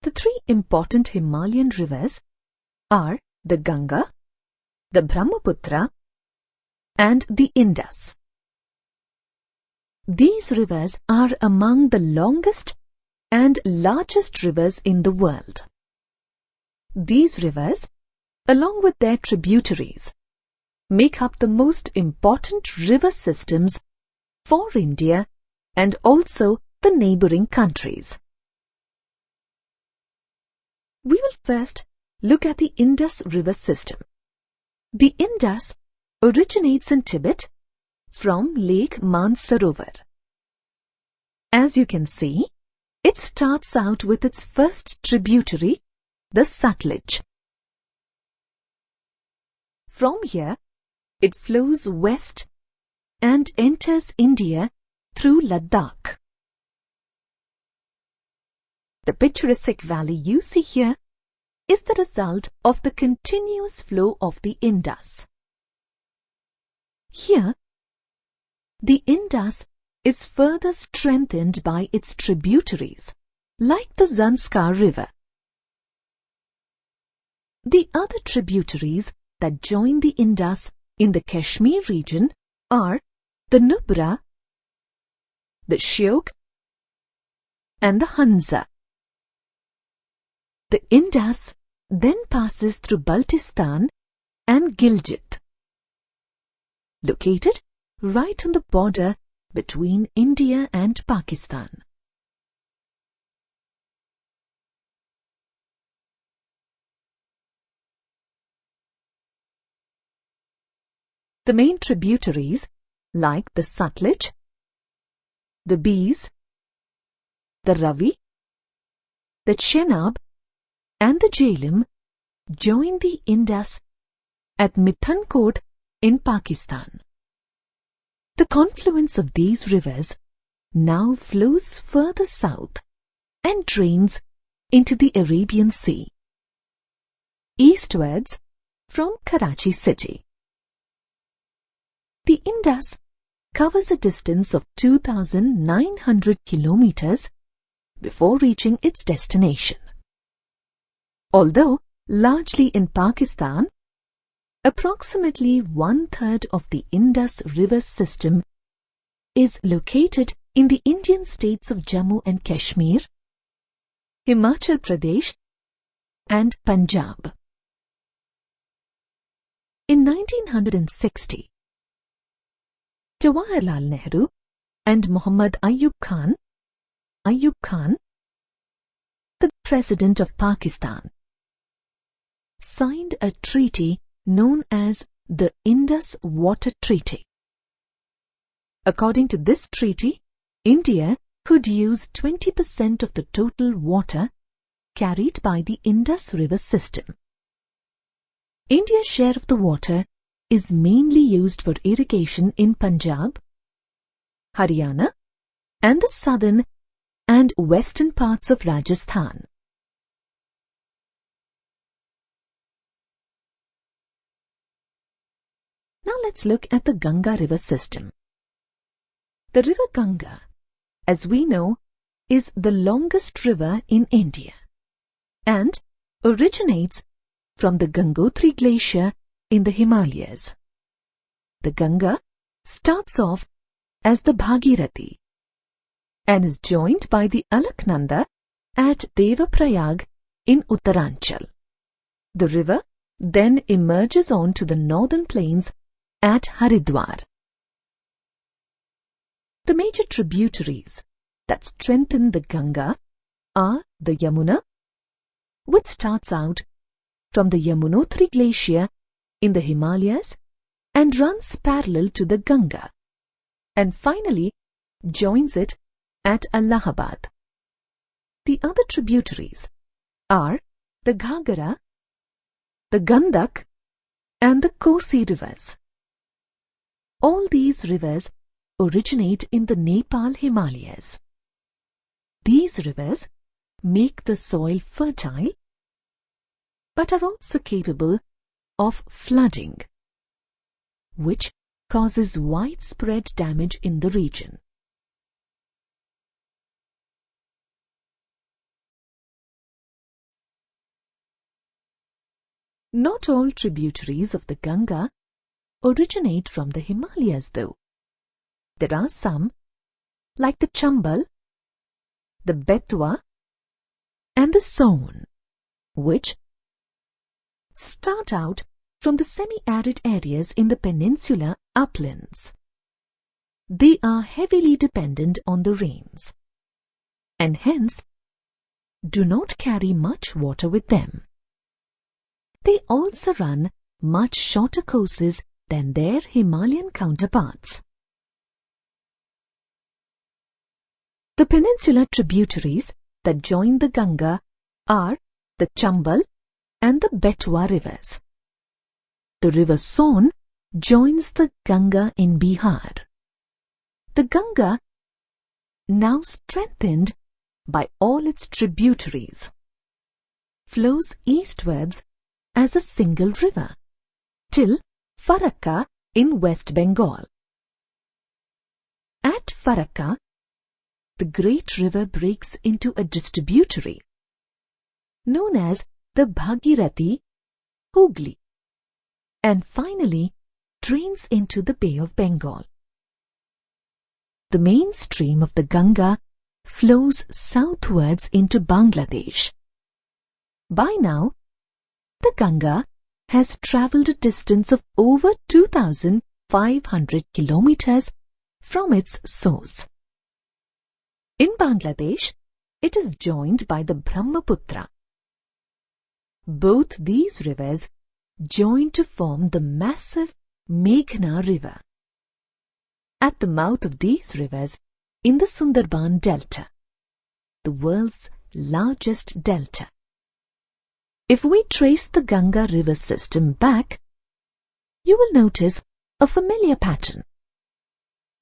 The three important Himalayan rivers are the Ganga, the Brahmaputra, and the Indus. These rivers are among the longest and largest rivers in the world. These rivers, along with their tributaries, make up the most important river systems for India and also the neighboring countries. We will first look at the Indus River system. The Indus originates in Tibet from Lake Mansarovar. As you can see, it starts out with its first tributary, the Sutlej. From here, it flows west and enters India through Ladakh. The picturesque valley you see here is the result of the continuous flow of the Indus. Here, the Indus is further strengthened by its tributaries, like the Zanskar River. The other tributaries that join the Indus in the Kashmir region are the Nubra, the Shyok, and the Hansa. The Indus then passes through Baltistan and Gilgit, located right on the border between India and Pakistan. The main tributaries, like the Sutlej, the Beas, the Ravi, the Chenab, and the Jhelum, join the Indus at Mithankot in Pakistan. The confluence of these rivers now flows further south and drains into the Arabian Sea, eastwards from Karachi city. The Indus covers a distance of 2,900 kilometers before reaching its destination. Although largely in Pakistan, approximately 1/3 of the Indus River system is located in the Indian states of Jammu and Kashmir, Himachal Pradesh, and Punjab. In 1960, Jawaharlal Nehru and Muhammad Ayub Khan, the President of Pakistan, signed a treaty known as the Indus Water Treaty. According to this treaty, India could use 20% of the total water carried by the Indus River system. India's share of the water is mainly used for irrigation in Punjab, Haryana, and the southern and western parts of Rajasthan. Now let's look at the Ganga River system. The river Ganga, as we know, is the longest river in India and originates from the Gangotri Glacier in the Himalayas. The Ganga starts off as the Bhagirathi and is joined by the Alaknanda at Devaprayag in Uttaranchal. The river then emerges onto the northern plains at Haridwar. The major tributaries that strengthen the Ganga are the Yamuna, which starts out from the Yamunotri Glacier in the Himalayas and runs parallel to the Ganga, and finally joins it at Allahabad. The other tributaries are the Ghagara, the Gandak, and the Kosi rivers. All these rivers originate in the Nepal Himalayas. These rivers make the soil fertile, but are also capable of flooding, which causes widespread damage in the region. Not all tributaries of the Ganga originate from the Himalayas though. There are some, like the Chambal, the Betwa, and the Son, which start out from the semi-arid areas in the peninsular uplands. They are heavily dependent on the rains, and hence do not carry much water with them. They also run much shorter courses than their Himalayan counterparts. The peninsular tributaries that join the Ganga are the Chambal and the Betwa rivers. The river Son joins the Ganga in Bihar. The Ganga, now strengthened by all its tributaries, flows eastwards as a single river till Farakka in West Bengal. At Farakka, the great river breaks into a distributary known as the Bhagirathi Hooghly and finally drains into the Bay of Bengal. The main stream of the Ganga flows southwards into Bangladesh. By now, the Ganga has travelled a distance of over 2,500 kilometers from its source. In Bangladesh, it is joined by the Brahmaputra. Both these rivers join to form the massive Meghna River. At the mouth of these rivers, in the Sundarban Delta, the world's largest delta. If we trace the Ganga river system back, you will notice a familiar pattern.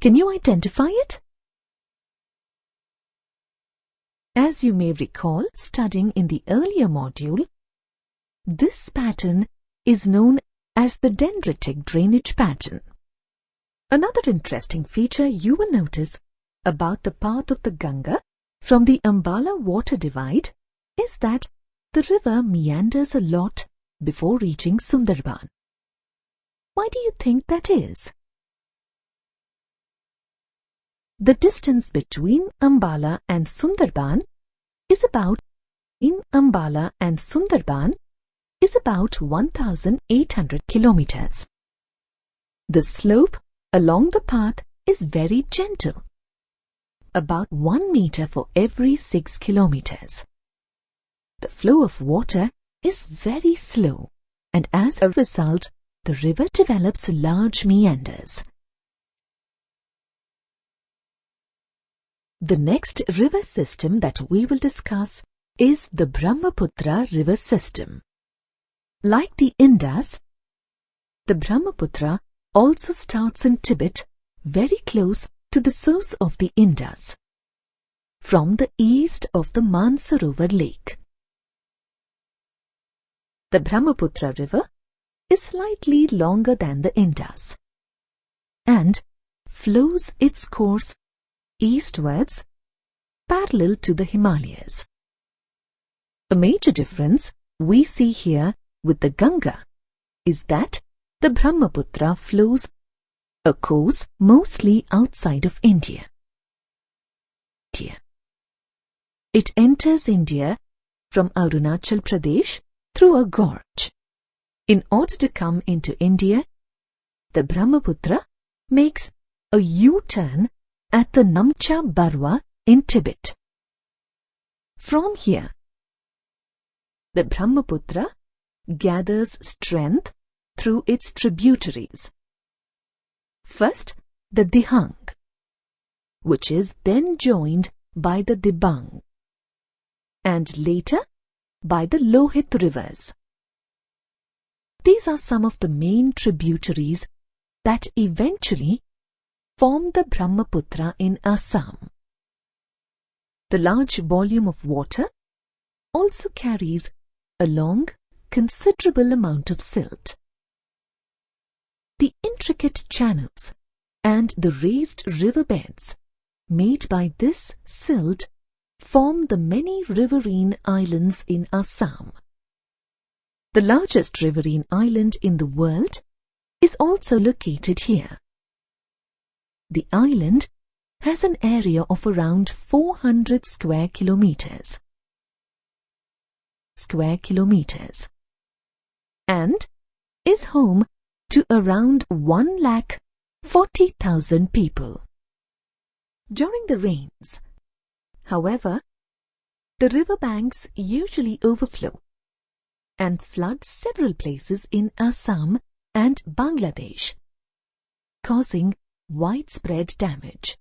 Can you identify it? As you may recall studying in the earlier module, this pattern is known as the dendritic drainage pattern. Another interesting feature you will notice about the path of the Ganga from the Ambala water divide is that the river meanders a lot before reaching Sundarban. Why do you think that is? The distance between Ambala and Sundarban is about 1,800 kilometers. The slope along the path is very gentle, about 1 meter for every 6 kilometers. The flow of water is very slow, and as a result, the river develops large meanders. The next river system that we will discuss is the Brahmaputra river system. Like the Indus, the Brahmaputra also starts in Tibet, very close to the source of the Indus, from the east of the Mansarovar lake. The Brahmaputra river is slightly longer than the Indus and flows its course eastwards parallel to the Himalayas. A major difference we see here with the Ganga is that the Brahmaputra flows a course mostly outside of India. It enters India from Arunachal Pradesh through a gorge. In order to come into India, the Brahmaputra makes a U-turn at the Namcha Barwa in Tibet. From here, the Brahmaputra gathers strength through its tributaries. First, the Dihang, which is then joined by the Dibang, and later by the Lohit rivers. These are some of the main tributaries that eventually form the Brahmaputra in Assam. The large volume of water also carries along considerable amount of silt. The intricate channels and the raised riverbeds made by this silt form the many riverine islands in Assam. The largest riverine island in the world is also located here. The island has an area of around 400 square kilometers. And is home to around 1,40,000 people. During the rains, however, the riverbanks usually overflow and flood several places in Assam and Bangladesh, causing widespread damage.